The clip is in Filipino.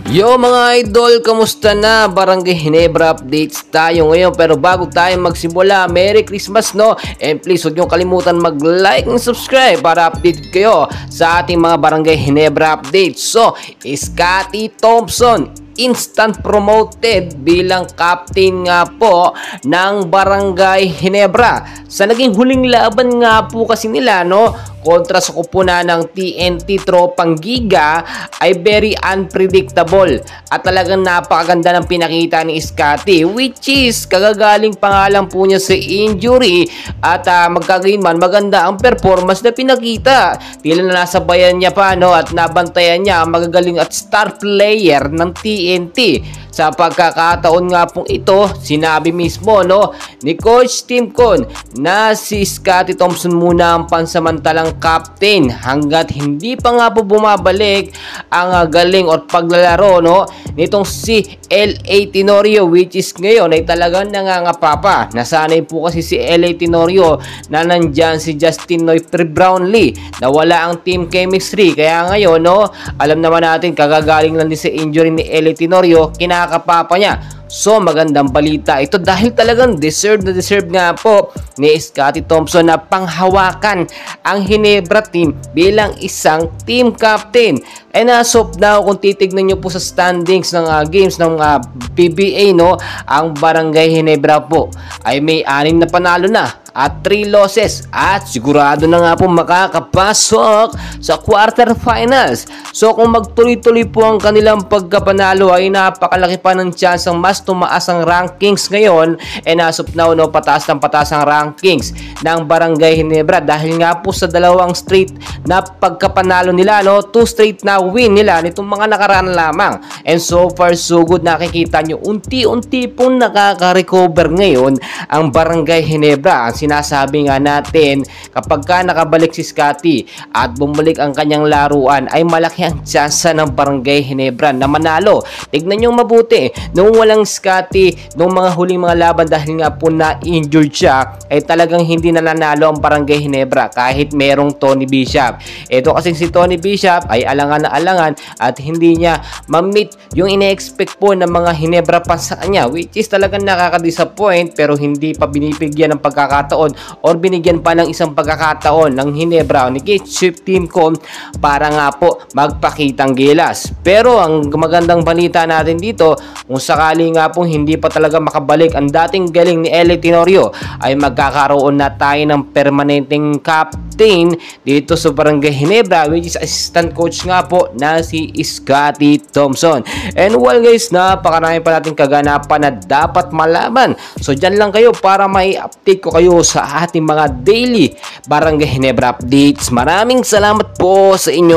Yo mga idol, kamusta na? Barangay Ginebra updates tayo ngayon. Pero bago tayo magsimula, Merry Christmas no? And please huwag niyong kalimutan mag-like and subscribe para update kayo sa ating mga Barangay Ginebra updates. So, Scottie Thompson instant promoted bilang captain nga po ng Barangay Ginebra. Sa naging huling laban nga po kasi nila no, kontra sa kupuna ng TNT Tropang Giga ay very unpredictable at talagang napakaganda ng pinakita ni Scottie, which is kagagaling pa nga lang po niya sa injury at magkagayon man maganda ang performance na pinakita. Tila na nasabayan niya pa no, at nabantayan niya ang magagaling at star player ng TNT. Sa pagkakataon nga pong ito, sinabi mismo no ni Coach Tim Con na si Scottie Thompson muna ang pansamantalang captain hanggat hindi pa nga po bumabalik ang galing o paglalaro no nitong si L.A. Tenorio, which is ngayon ay talagang nangangapapa. Nasanay po kasi si L.A. Tenorio na nandyan si Justin Noyfree Brownlee na wala ang team chemistry, kaya ngayon no, alam naman natin kagagaling lang din sa injury ni L.A. Tenorio, kinakapapa niya. So magandang balita ito dahil talagang deserve nga po ni Scottie Thompson na panghawakan ang Ginebra team bilang isang team captain. And as of now, kung titignan nyo po sa standings ng games ng PBA no, ang Barangay Ginebra po ay may 6 na panalo na at 3 losses at sigurado na nga po makakapasok sa quarterfinals. So kung magtuloy-tuloy po ang kanilang pagkapanalo ay napakalaki pa ng chance ang mas tumaas ang rankings ngayon. And as of now no, pataas ng pataas ang rankings ng Barangay Ginebra dahil nga po sa dalawang straight na pagkapanalo nila no, 2 straight na win nila nitong mga nakaraan lamang. And so far so good, nakikita nyo unti-unti pong nakaka-recover ngayon ang Barangay Ginebra. Ang sinasabi nga natin, kapag ka nakabalik si Scottie at bumalik ang kanyang laruan ay malaki ang tsansa ng Barangay Ginebra na manalo. Tignan nyo mabuti, nung walang Scottie nung mga huling mga laban dahil nga po na-injured siya ay talagang hindi na nanalo ang Barangay Ginebra kahit merong Tony Bishop. Ito kasi si Tony Bishop ay alangan na alangan at hindi niya ma-meet yung ine-expect po ng mga Ginebra pa sa kanya, which is talagang nakaka-disappoint. Pero hindi pa binibigyan ng pagkakataon or binigyan pa ng isang pagkakataon ng Ginebra ni Chief Team Con para nga po magpakitang gilas. Pero ang magandang balita natin dito, kung sakali nga pong hindi pa talaga makabalik ang dating galing ni L.A. Tenorio ay magkakaroon na tayo ng permanenteng captain dito sa Barangay Ginebra, which is assistant coach nga po na si Scottie Thompson. And well guys, napakarami pa natin kaganapan na dapat malaman. So dyan lang kayo para may update ko kayo sa ating mga daily Barangay Ginebra updates. Maraming salamat po sa inyo.